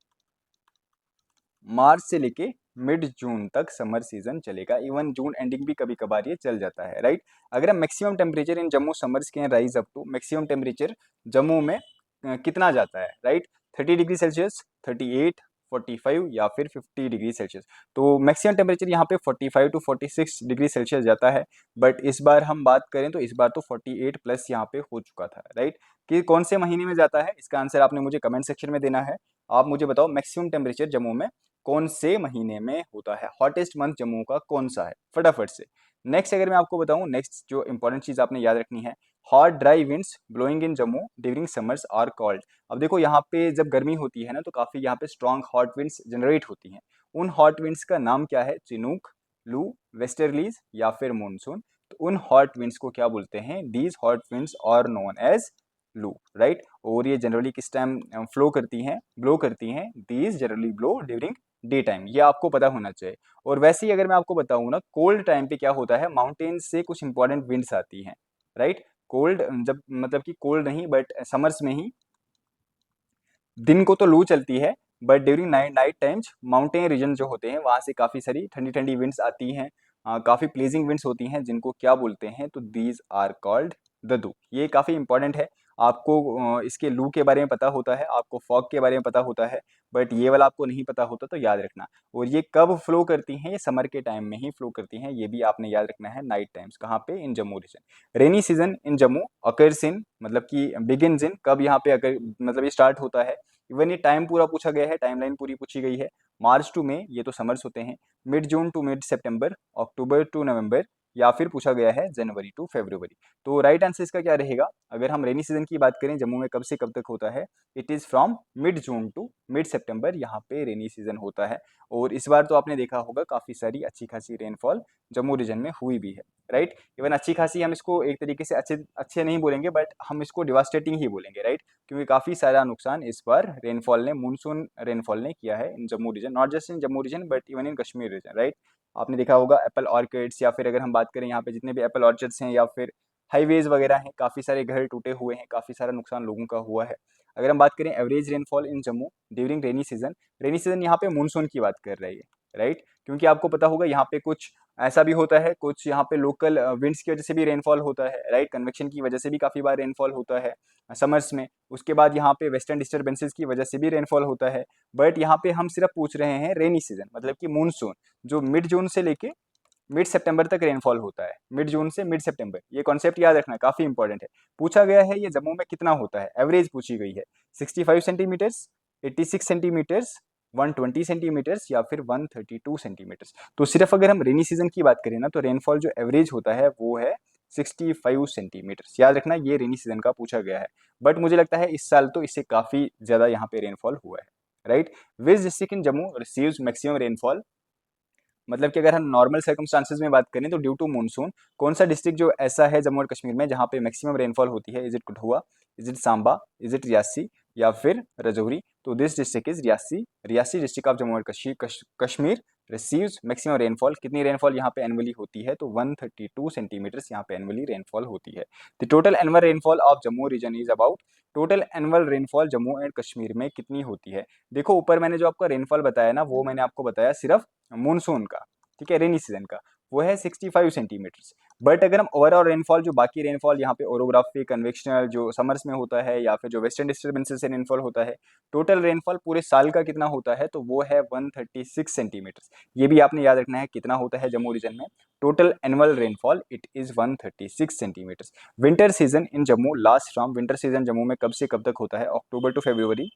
मार्च से लेके मिड जून तक समर सीजन चलेगा, इवन जून एंडिंग भी कभी कभार ये चल जाता है, राइट। अगर हम maximum temperature in Jammu summers के rise up to, maximum temperature Jammu में कितना जाता है, राइट? 30 डिग्री सेल्सियस, 38, 45 या फिर 50 डिग्री सेल्सियस। तो मैक्सिमम टेम्परेचर यहाँ पे 45 टू 46 डिग्री सेल्सियस जाता है, बट इस बार हम बात करें तो इस बार तो 48 प्लस यहाँ पे हो चुका था, राइट। कि कौन से महीने में जाता है, इसका आंसर आपने मुझे कमेंट सेक्शन में देना है। आप मुझे बताओ मैक्सिमम टेम्परेचर जम्मू में कौन से महीने में होता है, हॉटेस्ट मंथ जम्मू का कौन सा है, फटाफट से। नेक्स्ट अगर मैं आपको बताऊं, नेक्स्ट जो इंपॉर्टेंट चीज आपने याद रखनी है, hot dry winds blowing in Jammu during summers are called. अब देखो यहाँ पे जब गर्मी होती है ना तो काफी यहाँ पे स्ट्रॉन्ग हॉट विंड्स जनरेट होती हैं। उन हॉट विंड्स का नाम क्या है? चिनूक, लू, वेस्टर्लीज या फिर मानसून। तो उन हॉट विंड्स को क्या बोलते हैं? These hot winds are known as loo, right. और ये जनरली किस टाइम फ्लो करती हैं, ब्लो करती हैं? These generally blow during day time, ये आपको पता होना चाहिए। और वैसे ही अगर मैं आपको बताऊं ना, कोल्ड टाइम पे क्या होता है, माउंटेन से कुछ इंपॉर्टेंट विंड्स आती हैं, राइट। कोल्ड जब मतलब कि कोल्ड नहीं बट समर्स में ही दिन को तो लू चलती है, but during night night times mountain region जो होते हैं वहां से काफी सारी ठंडी ठंडी विंड्स आती हैं, काफी प्लीजिंग विंड्स होती हैं, जिनको क्या बोलते हैं? तो दीज आर कॉल्ड ददू। ये काफी इंपॉर्टेंट है। आपको इसके लू के बारे में पता होता है, आपको फॉग के बारे में पता होता है, बट ये वाला आपको नहीं पता होता, तो याद रखना। और ये कब फ्लो करती हैं, ये समर के टाइम में ही फ्लो करती हैं, ये भी आपने याद रखना है। नाइट टाइम्स कहाँ पे, in Jammu region. Rainy season in Jammu occurs in, मतलब कि बिगिन्स इन, कब यहाँ पे अगर मतलब ये स्टार्ट होता है। इवन ये टाइम पूरा पूछा गया है, टाइमलाइन पूरी पूछी गई है। मार्च टू मई, ये तो समर्स होते हैं। Mid June to mid September, October to November, या फिर पूछा गया है जनवरी टू फरवरी। तो राइट आंसर इसका क्या रहेगा? अगर हम रेनी सीजन की बात करें जम्मू में कब से कब तक होता है, it is from mid June to mid September, यहाँ पे रेनी सीजन होता है। और इस बार तो आपने देखा होगा काफ़ी सारी अच्छी खासी रेनफॉल जम्मू रीजन में हुई भी है, राइट। इवन अच्छी खासी हम इसको एक तरीके से अच्छे अच्छे नहीं बोलेंगे, बट हम इसको डिवास्टेटिंग ही बोलेंगे, राइट। क्योंकि काफ़ी सारा नुकसान इस बार रेनफॉल ने, मानसून रेनफॉल ने किया है in Jammu region, not just in Jammu region but even in Kashmir region, right. आपने देखा होगा एप्पल ऑर्किड्स, या फिर अगर हम बात करें यहाँ पे जितने भी एप्पल ऑर्चर्ड्स हैं, या फिर हाईवेज वगैरह हैं, काफ़ी सारे घर टूटे हुए हैं, काफ़ी सारा नुकसान लोगों का हुआ है। अगर हम बात करें average rainfall in Jammu during rainy season यहाँ पे मानसून की बात कर रही है, राइट। क्योंकि आपको पता होगा यहाँ पे कुछ ऐसा भी होता है, कुछ यहाँ पे लोकल विंड्स की वजह से भी रेनफॉल होता है, राइट। कन्वेक्शन की वजह से भी काफ़ी बार रेनफॉल होता है समर्स में। उसके बाद यहाँ पे वेस्टर्न डिस्टर्बेंसेस की वजह से भी रेनफॉल होता है। बट यहाँ पे हम सिर्फ पूछ रहे हैं रेनी सीजन, मतलब कि मानसून, जो मिड जून से लेके मिड सितंबर तक रेनफॉल होता है। मिड जून से मिड सितंबर, ये कॉन्सेप्ट याद रखना, काफी इंपॉर्टेंट है। पूछा गया है ये जम्मू में कितना होता है, एवरेज पूछी गई है। 65 सेंटीमीटर्स, 86 सेंटीमीटर्स, 120 सेंटीमीटर्स, या फिर 132 सेंटीमीटर्स। तो सिर्फ अगर हम रेनी सीजन की बात करें ना, तो रेनफॉल जो एवरेज होता है वो है 65 सेंटीमीटर्स। याद रखना, ये रेनी सीजन का पूछा गया है। बट मुझे लगता है इस साल तो इससे काफी ज्यादा यहाँ पे रेनफॉल हुआ है, right. Which district in Jammu receives maximum rainfall, मतलब कि अगर हम नॉर्मल सर्कमस्टांसेस में बात करें तो ड्यू टू मानसून कौन सा डिस्ट्रिक्ट जो ऐसा है जम्मू और कश्मीर में जहाँ पे मैक्सिमम रेनफॉल होती है? Is it Kathua, is it Samba, is it Reasi, या फिर रजौरी? तो this district is Reasi. Reasi district of Jammu और कश्मीर रिसीव्स मैक्सिमम रेनफॉल। कितनी रेनफॉल यहाँ पे एनुअली होती है? तो 132 सेंटीमीटर्स यहाँ पे एनुअली रेनफॉल होती है। The total annual rainfall of Jammu region is about, total annual rainfall Jammu and Kashmir में कितनी होती है? देखो ऊपर मैंने जो आपको रेनफॉल बताया ना, वो मैंने आपको बताया सिर्फ मानसून का, ठीक है, रेनी सीजन का, वो है 65 सेंटीमीटर्स। बट अगर हम ओवरऑल रेनफॉल, जो बाकी रेनफॉल यहाँ पे ओरोग्राफी कन्वेक्शनल जो समर्स में होता है, या फिर जो वेस्टर्न डिस्टर्बेंसेस से रेनफॉल होता है, टोटल रेनफॉल पूरे साल का कितना होता है? तो वो है 136 सेंटीमीटर्स। ये भी आपने याद रखना है कितना होता है जम्मू रीजन में। Total annual rainfall it is 136 centimetres. Winter season in Jammu last from, winter season Jammu में कब से कब तक होता है? अक्टूबर टू फरवरी,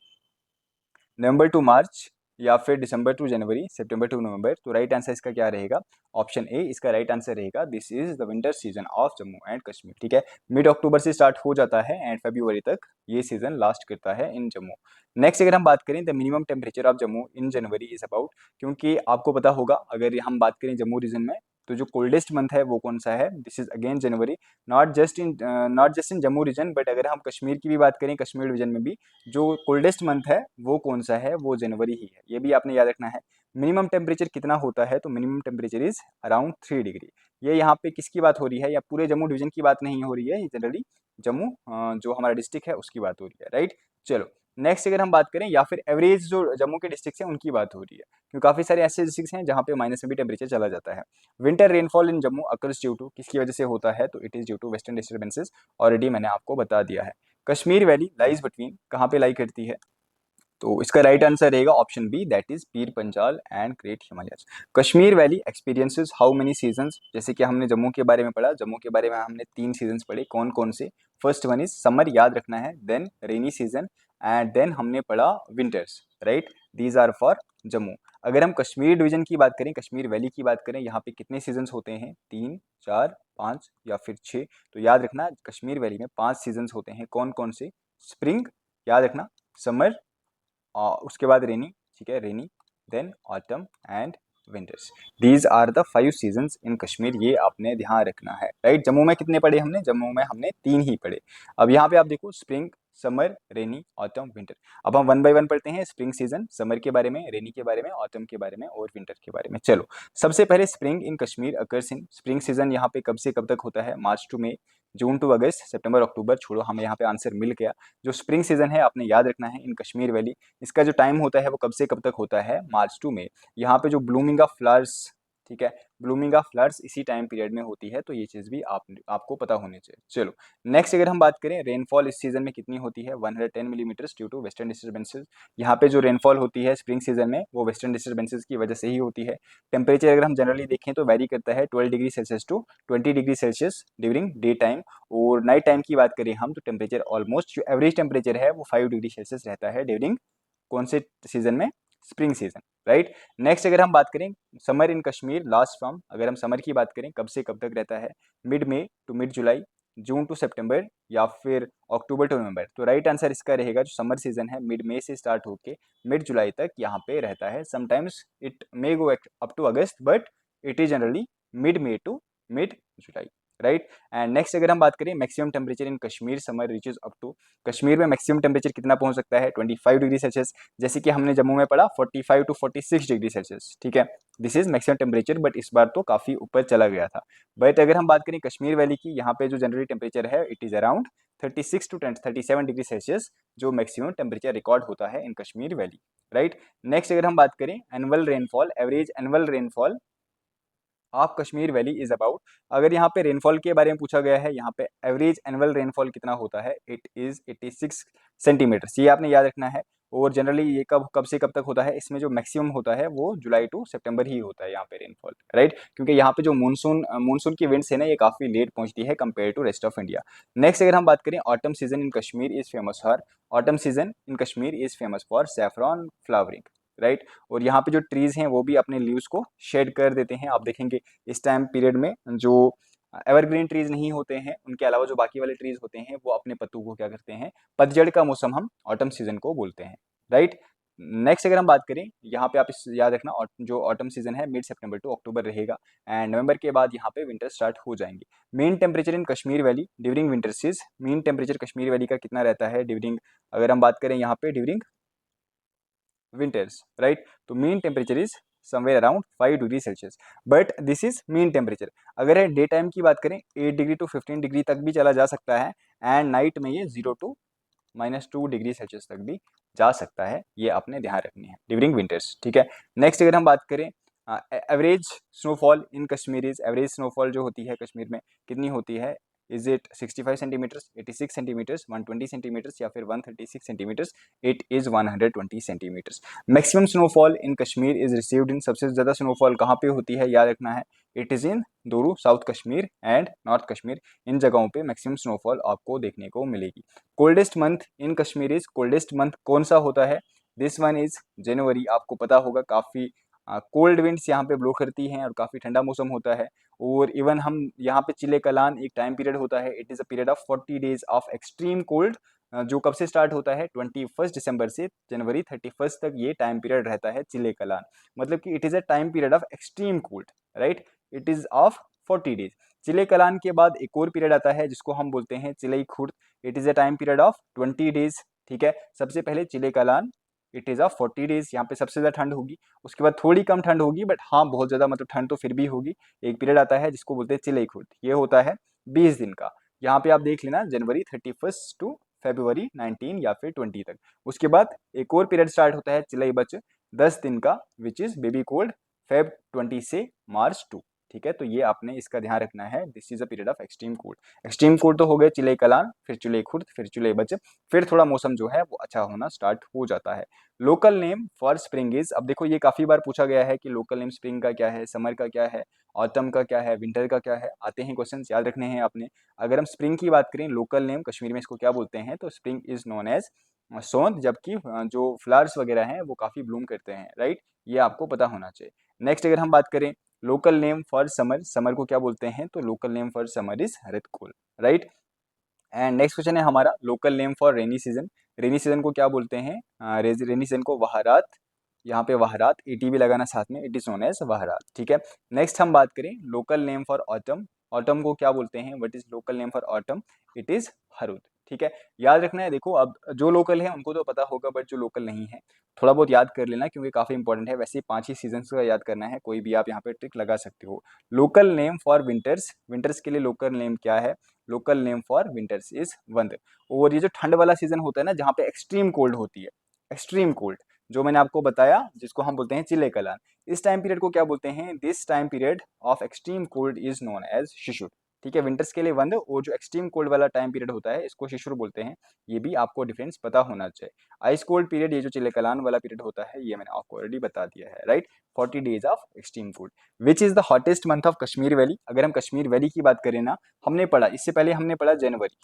नवंबर टू मार्च, या फिर December two January, September to नवंबर। तो राइट आंसर इसका क्या रहेगा? ऑप्शन ए इसका राइट आंसर रहेगा। This is the winter season of Jammu and Kashmir, ठीक है। मिड अक्टूबर से स्टार्ट हो जाता है एंड फरवरी तक ये सीजन लास्ट करता है इन जम्मू। नेक्स्ट अगर हम बात करें the minimum temperature of Jammu in January is about, क्योंकि आपको पता होगा अगर हम बात करें जम्मू रीजन में, तो जो कोल्डेस्ट मंथ है वो कौन सा है? This is again January. Not just in Jammu region, but अगर हम कश्मीर की भी बात करें, कश्मीर रीजन में भी जो कोल्डेस्ट मंथ है वो कौन सा है? वो जनवरी ही है। ये भी आपने याद रखना है। मिनिमम टेम्परेचर कितना होता है? तो minimum temperature is around 3 degree. ये यहाँ पे किसकी बात हो रही है? या पूरे जम्मू डिवीजन की बात नहीं हो रही है, ये जनरली जम्मू जो हमारा डिस्ट्रिक्ट है उसकी बात हो रही है, राइट। चलो नेक्स्ट अगर हम बात करें, या फिर एवरेज जो जम्मू के डिस्ट्रिक्ट हैं उनकी बात हो रही है, क्योंकि काफ़ी सारे ऐसे डिस्ट्रिक्ट हैं जहाँ पे माइनस में भी टेम्परेचर चला जाता है। Winter rainfall in Jammu occurs due to, किसकी वजह से होता है? तो it is due to western disturbances, already मैंने आपको बता दिया है। कश्मीर वैली लाइज बिटवीन, कहाँ पे लाई करती है? तो इसका राइट आंसर रहेगा option B, that is Pir Panjal and great Himalayas. Kashmir valley experiences how many seasons? जैसे कि हमने जम्मू के बारे में पढ़ा, जम्मू के बारे में हमने 3 सीजन्स पढ़े, कौन कौन से? फर्स्ट वन इज समर, याद रखना है, then rainy season, and then हमने पढ़ा winters, right. These are for Jammu. अगर हम कश्मीर डिवीजन की बात करें, कश्मीर वैली की बात करें, यहाँ पे कितने सीजन्स होते हैं? 3, 4, 5 या फिर 6? तो याद रखना कश्मीर वैली में 5 सीजन्स होते हैं। कौन कौन से? स्प्रिंग, याद रखना, समर, उसके बाद रेनी, ठीक है, rainy, then autumn and winters. These are the 5 seasons in Kashmir, ये आपने ध्यान रखना है, राइट। जम्मू में कितने पढ़े हमने? जम्मू में हमने 3 ही पढ़े। अब यहाँ पे आप देखो, स्प्रिंग, समर, रेनी, ऑटम, विंटर। अब हम वन बाय वन पढ़ते हैं। स्प्रिंग सीजन, समर के बारे में, रेनी के बारे में, ऑटम के बारे में और विंटर के बारे में। चलो सबसे पहले spring in Kashmir occurs in, spring season यहाँ पे कब से कब तक होता है? March to May, June to August, September October. छोड़ो, हमें यहाँ पे आंसर मिल गया। जो स्प्रिंग सीजन है आपने याद रखना है इन कश्मीर वैली, इसका जो टाइम होता है वो कब से कब तक होता है? मार्च टू मई। यहाँ पे जो ब्लूमिंग ऑफ फ्लावर्स, ठीक है, ब्लूमिंग ऑफ फ्लावर्स इसी टाइम पीरियड में होती है, तो ये चीज़ भी आपको पता होनी चाहिए। चलो नेक्स्ट अगर हम बात करें रेनफॉल इस सीजन में कितनी होती है, 110 millimetres due to western disturbances. यहाँ पे जो रेनफॉल होती है स्प्रिंग सीजन में वो वेस्टर्न डिस्टर्बेंसेज की वजह से ही होती है। टेम्परेचर अगर हम जनरली देखें तो वेरी करता है 12 degree Celsius to 20 degree Celsius during day time, और नाइट टाइम की बात करें हम तो टेम्परेचर ऑलमोस्ट जो एवरेज टेम्परेचर है वो 5 डिग्री सेल्सियस रहता है ड्यूरिंग कौन से सीजन में, स्प्रिंग सीजन, राइट। नेक्स्ट अगर हम बात करें summer in Kashmir last from, अगर हम समर की बात करें कब से कब तक रहता है, mid May to mid July, June to September, या फिर अक्टूबर टू नवंबर। तो राइट आंसर इसका रहेगा जो समर सीजन है मिड मई से स्टार्ट होके मिड जुलाई तक यहाँ पे रहता है। Sometimes it may go up to August but it is generally mid May to mid July, right. And next अगर हम बात करें maximum temperature in Kashmir summer reaches up to, Kashmir में मैक्सिमम टेम्परेचर कितना पहुंच सकता है 25 डिग्री सेल्सियस, जैसे कि हमने जम्मू में पढ़ा 45 टू 46 डिग्री सेल्सियस, ठीक है। This is maximum temperature, but इस बार तो काफी ऊपर चला गया था। बट अगर हम बात करें कश्मीर वैली की, यहाँ पे जो जनरली टेम्परेचर है it is around 36 to 37 degree Celsius जो मैक्सिमम टेम्परेचर रिकॉर्ड होता है in Kashmir valley, right. Next अगर हम बात करें annual rainfall, average annual rainfall of Kashmir valley is about, अगर यहाँ पे रेनफॉल के बारे में पूछा गया है, यहाँ पे एवरेज एनुअल रेनफॉल कितना होता है, इट इज 86 सेंटीमीटर्स, ये आपने याद रखना है। और जनरली ये कब कब से कब तक होता है, इसमें जो मैक्सिमम होता है वो जुलाई टू सितंबर ही होता है यहाँ पे रेनफॉल, राइट, क्योंकि यहाँ पे जो मानसून की विंड्स है ना ये काफी लेट पहुंचती है compare to rest of India. Next अगर हम बात करें autumn season in Kashmir is famous for, autumn season in Kashmir is famous for saffron flowering, right. और यहाँ पे जो ट्रीज हैं वो भी अपने लीव्स को शेड कर देते हैं, आप देखेंगे इस टाइम पीरियड में जो एवरग्रीन ट्रीज नहीं होते हैं उनके अलावा जो बाकी वाले ट्रीज होते हैं वो अपने पत्तों को क्या करते हैं, पतझड़ का मौसम हम ऑटम सीजन को बोलते हैं, राइट। नेक्स्ट अगर हम बात करें यहाँ पे आप इस याद रखना जो ऑटम सीजन है मिड सितंबर टू अक्टूबर रहेगा, एंड नवंबर के बाद यहाँ पे विंटर स्टार्ट हो जाएंगे। Mean temperature in Kashmir valley during winter season, mean temperature Kashmir valley का कितना रहता है ड्यूरिंग, अगर हम बात करें यहाँ पे ड्यूरिंग विंटर्स, राइट, तो mean temperature is somewhere around 5 degree Celsius, but this is mean temperature. अगर डे टाइम की बात करें 8 डिग्री टू 15 डिग्री तक भी चला जा सकता है, एंड नाइट में ये 0 टू -2 डिग्री सेल्सियस तक भी जा सकता है, ये आपने ध्यान रखनी है ड्यूरिंग विंटर्स, ठीक है। नेक्स्ट अगर हम बात करें average snowfall in Kashmir is, average snowfall जो होती है कश्मीर में कितनी होती है, is it 65 centimetres, 86 centimetres, 120 centimetres, या फिर 136 centimetres, it is 120 centimetres. Maximum snowfall in Kashmir is received in, सबसे ज़्यादा स्नोफॉल कहाँ पे होती है याद रखना है, इट इज़ इन दोनों south Kashmir and north Kashmir, इन जगहों पे मैक्सिमम स्नोफॉल आपको देखने को मिलेगी। Coldest month in Kashmir is, coldest month कौन सा होता है, दिस वन इज जनवरी, आपको पता होगा काफ़ी कोल्ड विंड्स यहाँ पे ब्लो करती हैं और काफ़ी ठंडा मौसम होता है। और इवन हम यहाँ पे चिले कलान एक टाइम पीरियड होता है, it is a period of 40 days of extreme cold, जो कब से स्टार्ट होता है 21 दिसंबर से जनवरी 31 तक ये टाइम पीरियड रहता है चिले कलान, मतलब कि it is a time period of extreme cold, right, it is of 40 days. Chillai Kalan के बाद एक और पीरियड आता है जिसको हम बोलते हैं Chillai Khurd, it is a time period of 20 days, ठीक है। सबसे पहले Chillai Kalan it is of 40 days, यहाँ पे सबसे ज़्यादा ठंड होगी, उसके बाद थोड़ी कम ठंड होगी, बट हाँ बहुत ज़्यादा मतलब ठंड तो फिर भी होगी। एक पीरियड आता है जिसको बोलते हैं चिलई खुर्द, ये होता है 20 दिन का, यहाँ पे आप देख लेना जनवरी 31 टू फरवरी 19 या फिर 20 तक। उसके बाद एक और पीरियड स्टार्ट होता है चिलई बच 10 दिन का, which is baby cold, Feb 20 से मार्च 2, ठीक है। तो ये आपने इसका ध्यान रखना है, this is a period of extreme cold. Extreme cold तो हो गए चिलई कलान, फिर चिलई खुर्द, फिर चिलई बच, फिर थोड़ा मौसम जो है वो अच्छा होना स्टार्ट हो जाता है। Local name for spring is, अब देखो ये काफ़ी बार पूछा गया है कि लोकल नेम स्प्रिंग का क्या है, समर का क्या है, ऑटम का क्या है, विंटर का क्या है, आते हैं क्वेश्चंस, याद रखने हैं आपने। अगर हम स्प्रिंग की बात करें लोकल नेम कश्मीर में इसको क्या बोलते हैं, तो स्प्रिंग इज नोन एज सोंद, जबकि जो फ्लावर्स वगैरह हैं वो काफ़ी ब्लूम करते हैं, राइट, ये आपको पता होना चाहिए। नेक्स्ट अगर हम बात करें local name for summer, summer को क्या बोलते हैं, तो local name for summer is Haritkul, right. And next question है हमारा local name for rainy season, rainy season को क्या बोलते हैं, रेनी सीजन को वहारात, यहाँ पे वहारात ईटी भी लगाना साथ में, it is known as Waharat, ठीक है। नेक्स्ट हम बात करें local name for autumn, autumn को क्या बोलते हैं, what is local name for autumn, it is Harud, ठीक है। याद रखना है, देखो अब जो लोकल है उनको तो पता होगा, बट जो लोकल नहीं है थोड़ा बहुत याद कर लेना क्योंकि काफ़ी इंपॉर्टेंट है। वैसे 5 ही सीजन का याद करना है, कोई भी आप यहाँ पे ट्रिक लगा सकते हो। Local name for winters, winters के लिए लोकल नेम क्या है, local name for winters is one. और ये जो ठंड वाला सीजन होता है ना जहाँ पे एक्सट्रीम कोल्ड होती है, एक्सट्रीम कोल्ड, जो मैंने आपको बताया जिसको हम बोलते हैं चिले कलान। इस टाइम पीरियड को क्या बोलते हैं? This time period of extreme cold is known as Shishur. ठीक है, विंटर्स के लिए वन, और जो एक्सट्रीम कोल्ड वाला टाइम पीरियड होता है इसको शिशुर बोलते हैं। ये भी आपको डिफरेंस पता होना चाहिए। आइस कोल्ड पीरियड, ये जो चिले कलान वाला पीरियड होता है, ये मैंने आपको ऑलरेडी बता दिया है, right. 40 days of extreme cold. Which is the hottest month of Kashmir valley? अगर हम कश्मीर वैली की बात करें ना, हमने पढ़ा इससे पहले, हमने पढ़ा January.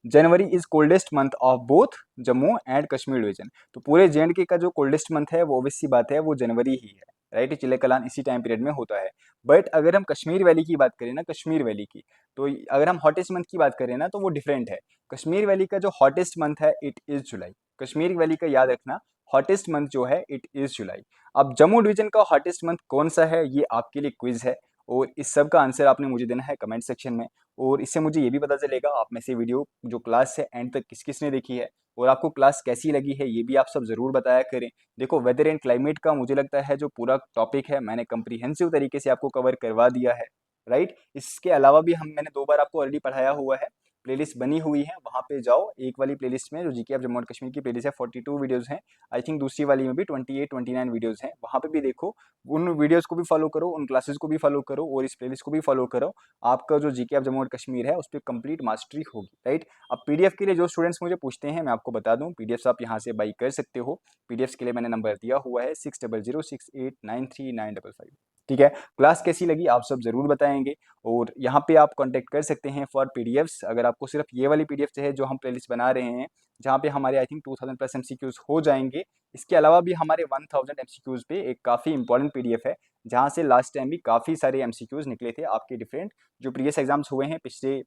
January is coldest month of both Jammu and Kashmir division. तो पूरे जे का जो कोल्डेस्ट मंथ है वो ऑब्वियस सी बात है वो जनवरी ही है, राइट। चिले कलान इसी टाइम पीरियड में होता है। बट अगर हम कश्मीर वैली की बात करें ना, कश्मीर वैली की, तो अगर हम हॉटेस्ट मंथ की बात करें ना, तो वो डिफरेंट है। कश्मीर वैली का जो हॉटेस्ट मंथ है it is July. Kashmir valley का याद रखना, हॉटेस्ट मंथ जो है इट इज जुलाई। अब जम्मू डिवीजन का हॉटेस्ट मंथ कौन सा है, ये आपके लिए क्विज है, और इस सब का आंसर आपने मुझे देना है कमेंट सेक्शन में। और इससे मुझे ये भी पता चलेगा आप में से वीडियो जो क्लास से एंड तक किस किस ने देखी है, और आपको क्लास कैसी लगी है, ये भी आप सब ज़रूर बताया करें। देखो, वेदर एंड क्लाइमेट का मुझे लगता है जो पूरा टॉपिक है मैंने कंप्रीहेंसिव तरीके से आपको कवर करवा दिया है, राइट। इसके अलावा भी मैंने 2 बार आपको ऑलरेडी पढ़ाया हुआ है। प्लेलिस्ट बनी हुई है, वहाँ पे जाओ। एक वाली प्लेलिस्ट में जो GK of Jammu and Kashmir की प्लेलिस्ट है 42 वीडियोस हैं। आई थिंक दूसरी वाली में भी 28-29 वीडियोस हैं, वहाँ पे भी देखो। उन वीडियोस को भी फॉलो करो, उन क्लासेस को भी फॉलो करो, और इस प्लेलिस्ट को भी फॉलो करो। आपका जो GK of Jammu and Kashmir है उस पर कंप्लीट मास्टरी होगी, राइट। अब पीडीएफ के लिए जो स्टूडेंट्स मुझे पूछते हैं, मैं आपको बता दूं, पीडीएफ आप यहाँ से बाई कर सकते हो। पीडीएफ के लिए मैंने नंबर दिया हुआ है 6006893955। ठीक है, क्लास कैसी लगी आप सब जरूर बताएंगे, और यहाँ पे आप कांटेक्ट कर सकते हैं फॉर पीडीएफ्स। अगर आपको सिर्फ ये वाली पीडीएफ चाहिए जो हम प्लेलिस्ट बना रहे हैं, जहाँ पे हमारे आई थिंक 2000+ एमसीक्यूज हो जाएंगे। इसके अलावा भी हमारे 1000 एमसीक्यूज पे एक काफ़ी इंपॉर्टेंट पीडीएफ है, जहाँ से लास्ट टाइम भी काफ़ी सारे एमसीक्यूज निकले थे आपके डिफरेंट जो प्रीवियस एग्जाम्स हुए हैं पिछले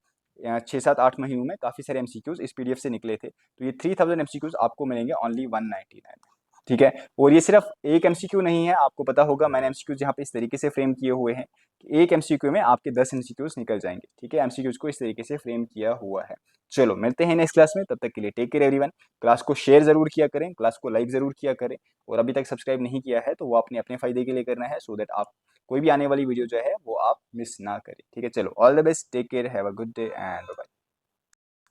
6-7-8 महीनों में। काफ़ी सारे एमसीक्यूज इस पीडीएफ से निकले थे। तो ये 3000 एमसीक्यूज आपको मिलेंगे ओनली 199 में। ठीक है, और ये सिर्फ एक एमसीक्यू नहीं है, आपको पता होगा मैंने एमसीक्यूज यहाँ पे इस तरीके से फ्रेम किए हुए हैं कि एक एमसीक्यू में आपके 10 एमसीक्यूज निकल जाएंगे। ठीक है, एमसीक्यूज को इस तरीके से फ्रेम किया हुआ है। चलो मिलते हैं नेक्स्ट क्लास में, तब तक के लिए टेक केयर एवरीवन। क्लास को शेयर जरूर किया करें, क्लास को लाइक जरूर किया करें, और अभी तक सब्सक्राइब नहीं किया है तो वो अपने अपने फायदे के लिए करना है, सो दैट आप कोई भी आने वाली वीडियो जो है वो आप मिस ना करें। ठीक है, चलो all the best, take care, have a good day and bye.